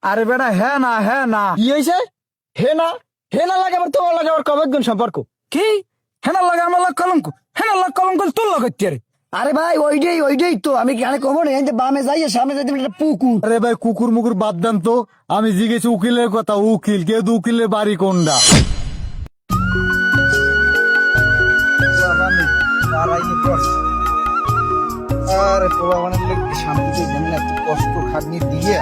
আরে বেটা হ্যাঁ না কি হয়েছে? হে না লাগে আবার তোমার লাগে আবার কবে গুণ সম্পর্ক? কি হেনা লাগে আমার লাগ কলঙ্ক হেনা লাগ কলঙ্ক তোর লাগাইতে রে। আরে ভাই ওইটাই তো আমি গানে কমো না এই যে বামে যাইয়ে সামনে যাইতে একটা পুকুর। আরে ভাই কুকুর মুকুর বাদ দেন তো, আমি জিজ্ঞেস উকিলের কথা। উকিল কেদু উকিলের বাড়ি কোনটা? আরে পোলা মানে শান্তিতে ঘুমিয়ে এত কষ্ট খাটনি দিয়ে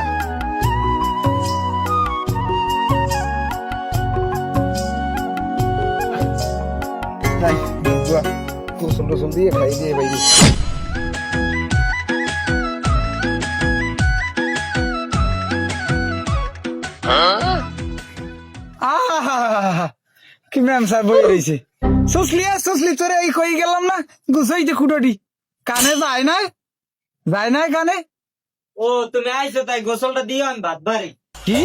গোসল টোসল দিয়ে খাই দিয়ে বাইরে কি ম্যাম স্যার বই রয়েছে সুসলি তোরে এই কই গেলাম না গুছাইতে খুঁটোটি কানে যায় না কানে। ও তুমি আইছো তাই গোসলটা দিও আমি ভাত বাড়ি। কি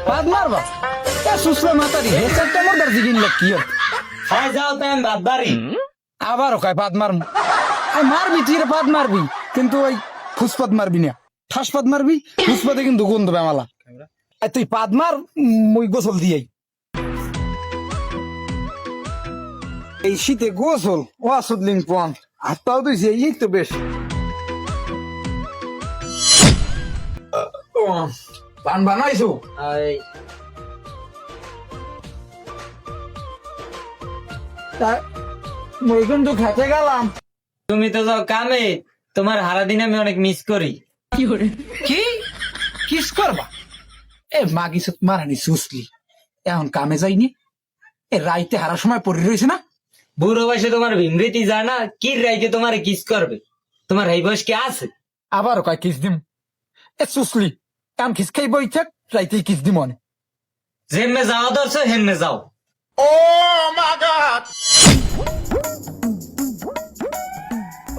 পাদ মারবা সুসলা মাতারি হেসারটা মোর দার্জি কিনলে কি হয়? হ্যাঁ যাও তাই আমি ভাত বাড়ি। আবারও কয় পাদ মারমু মারবি তুই পাদ মারবি কিন্তু ওই ফুসপাত মারবি না ঠাসপাত মারবি ফুসপাতে কিন্তু গন্ধ বেমালা। তুই পাদ মার মুই গোসল দিয়াই এই শীতে গোসল ও আসুদলিং পন হাত পাও দিয়েছে এই তো বেশ পান বানাইছো এই মুই কিন্তু খেতে গেলাম। তুমি তো যাও কামে, তোমার সারাদিন আমি অনেক মিস করি। কি কিস করবা এ মা কিছু মারানি সুসলি এখন কামে যাইনি এ রাইতে হারার সময় পড়ে রয়েছে না। বুড়ো বয়সে তোমার ভিমৃতি যায় না, কি রাইতে তোমার কিস করবে? তোমার এই বয়স কি আছে? আবারও কয় কিস দিম এ সুসলি এখন খিস খাই বই থাক রাইতে কিস দিম অনেক যেমনে যাওয়া দরছো হেমনে যাও।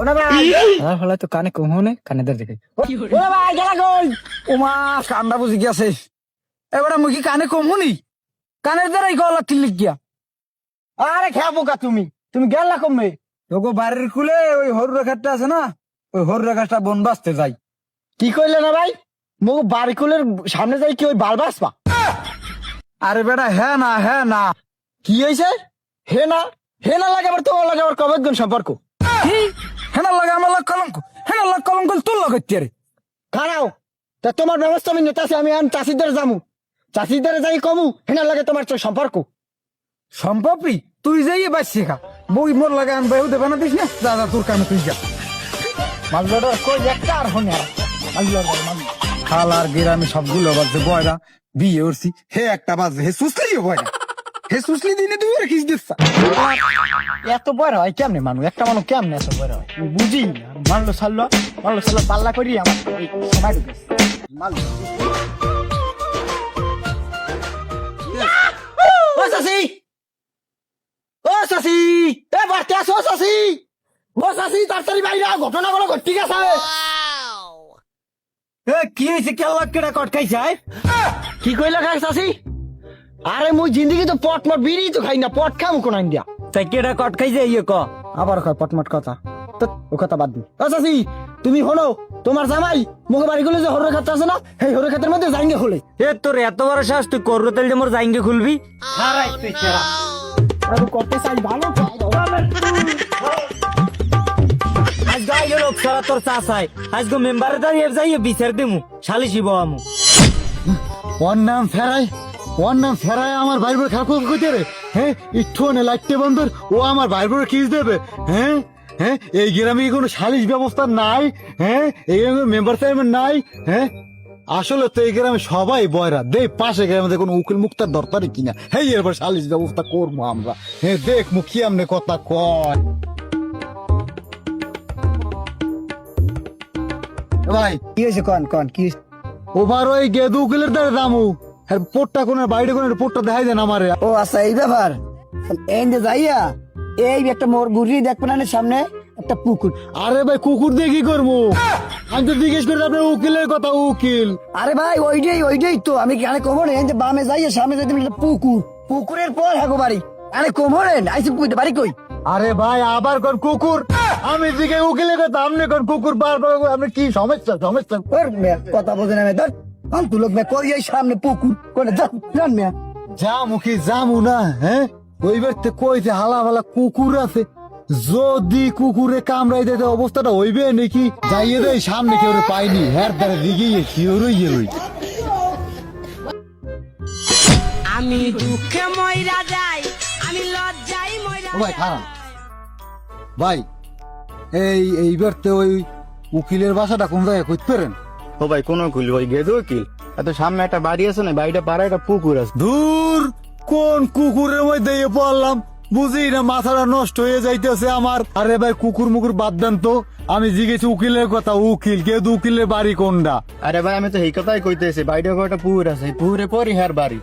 ওনা ভাই আর হলে তো কানে কম হনে কানে দর দেখে। ওনা ভাই গেলা কই? ওমা কান্দা বুঝি গেছে এবারে মুই কি কানে কমুনি কানের দ্বারাই গলা তিল্লি গিয়া। আরে খাবো কা তুমি গেলা কমে? তোকে বাড়ির খুলে ওই হরু রেখাটা আছে না ওই হরু রেখাটা বন বাঁচতে যাই। কি কইলে না ভাই? মো বাড়িকুলের সামনে যাই কি ওই বাল বাসপা? আরে বেটা হ্যাঁ না কি হয়েছে? হে না লাগে আবার তোমার লাগে আবার কবে গুণ সম্পর্ক? কি হেনা লাগে আমার লাগ কলঙ্ক হেনা লাগ কলঙ্ক তোর লাগাইতে রে। খারাও তা তোমার ব্যবস্থা আমি নেতাছি, আমি আন চাষিদের যামু, চাষিদের যাই কমু হেনা লাগে তোমার তো সম্পর্ক। সম্ভবই তুই যাই বাস শেখা বই মোর লাগে আমি বেহু দেবে না দিস না দাদা তোর কানে তুই যা মালদা কই একটা আর হনে আর খালার গ্রামে সবগুলো বাজছে বয়রা বিয়ে করছি হে একটা বাজছে হে সুসলিও বয়রা হে সুসলি দিনে তুই ওরে খিস দিস এত বড় হয় কেমনে মানুষ একটা মানুষ কেমনে এত বড় হয় আমি বুঝি না। মারলো ছাড়লো পাল্লা করি আমার এই সময় ঢুকেছে মারলো। ও চাষি এ বাড়তে আসো চাষি তাড়াতাড়ি বাইরে ঘটনাগুলো ঘটি গেছে। কি হয়েছে কেলা কেটা কট খাইছে কি কইলা খাই চাষি? আরে মুই জিন্দগি তো পট মট বিড়ি তো খাই না, পট খামু কোন দিয়া। তাই কেটা কট খাইছে ইয়ে ক আবার কয় পটমট কথা তো ও কথা বাদ দি। ও চাষি তুমি হলো তোমার জামাই মুখে বাড়ি গুলো যে হরের খাত আছে না সেই হরের খাতের মধ্যে জাইঙ্গে খুলে। এ তোর এত বড় সাহস, তুই করো তেল যে মোর জাইঙ্গে খুলবি? আমি করতে চাই ভালো আজ গাই গেল সারা তোর চাষায় আজ গো মেম্বারে দাঁড়িয়ে যাইয়ে বিচার দিমু সালিশি বামু। ওর নাম ফেরায় আমার ভাই বোন খাকু কইতে রে। হ্যাঁ একটু না লাগতে বন্ধুর ও আমার ভাই বোন কিস দেবে? হ্যাঁ এই গ্রামে কি কোনো সালিশ ব্যবস্থা নাই? হ্যাঁ এই মেম্বার চেয়ারম্যান নাই? হ্যাঁ আসলে তো এই গ্রামে সবাই বয়রা দেখ পাশে গ্রামে কোনো উকিল মুক্তার দরকারই কিনা। হ্যাঁ এরপর সালিশ ব্যবস্থা করবো আমরা। হ্যাঁ দেখ মুখি আমনে কথা কয় ভাই। কি হয়েছে কন কি ওভার ওই গেদু উকিলের দ্বারা দামু হ্যাঁ পোটটা কোন বাইরে কোন পোটটা দেখাই দেন আমারে। ও আচ্ছা এই ব্যাপার এই যে যাইয়া এই একটা মোর ঘুরিয়ে দেখবেন না সামনে একটা পুকুর। আরে ভাই কুকুর দিয়ে কি করবো? আমি তো জিজ্ঞেস করি আপনার উকিলের কথা। উকিল আরে ভাই ওইটাই তো আমি গানে কমন এই যে বামে যাইয়া সামনে যাইতে একটা পুকুর, পুকুরের পর হাগো বাড়ি। আরে কমন আইসি কইতে বাড়ি কই? আরে ভাই আবার কোন কুকুর? আমি দিকে উকিলের কথা আপনি কোন কুকুর বারবার আপনি কি সমস্যা? ওর কথা বোঝেন আমি ধর ফালতু লোক ভাই করি এই সামনে পুকুর করে জান মিয়া যামু কি যামু না, হ্যাঁ? ওই বেরতে কইতে হালা ভালা কুকুর আছে, যদি কুকুরে কামড়াই দিতে অবস্থাটা হইবে নাকি যাইয়ে দেয় সামনে কেউ পাইনি, হ্যার দ্বারা দিকে শিওরই গেলই। আমি দুঃখে মইরা যাই, আমি লজ্জাই মইরা ও ভাই খারাপ ভাই, এইবারতে ওই উকিলের বাসাটা কোন জায়গায় কইতে পারেন? ও ভাই কোন কুল ওই গেদো উকিল এত সামনে একটা বাড়ি আছে না, বাড়িটা পাড়া একটা পুকুর আছে। দূর, কোন কুকুরের মধ্যে দিয়ে পড়লাম বুঝি না, মাথাটা নষ্ট হয়ে যাইতেছে আমার। আরে ভাই কুকুর মুকুর বাদ দেন তো, আমি জিজ্ঞেস উকিলের কথা, উকিল কেদু উকিলের বাড়ি কোনটা? আরে ভাই আমি তো এই কথাই কইতেছি, বাড়িটা একটা পুকুর আছে, এই পুকুরে পরে হ্যার বাড়ি।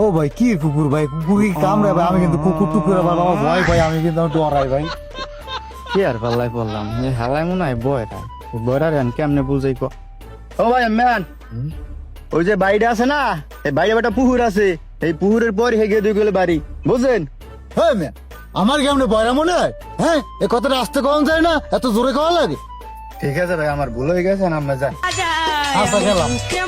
ও ভাই কি কুকুর ভাই, কুকুর কি কামড়ে ভাই? আমি কিন্তু কুকুর টুকুর আবার আমার ভয় ভাই, আমি কিন্তু ডরাই ভাই। কি আর পাল্লাই পড়লাম, এই হালাই মনে হয় বয়টা বয়রা রেন কেমনে বুঝাই ক। ও ভাই ম্যান, ওই যে বাড়িটা আছে না, এই বাড়িটা একটা পুকুর আছে, এই পুকুরের পরে হেগে দুই গেলে বাড়ি, বুঝলেন? হ্যাঁ ম্যাম, আমার কেমনে বয়রা মনে হয়? হ্যাঁ, এ কথাটা আসতে কম যায় না, এত জোরে কওয়া লাগে? ঠিক আছে ভাই, আমার ভুল হয়ে গেছে, আমরা যাই। যায়, আচ্ছা, গেলাম। দুঃখে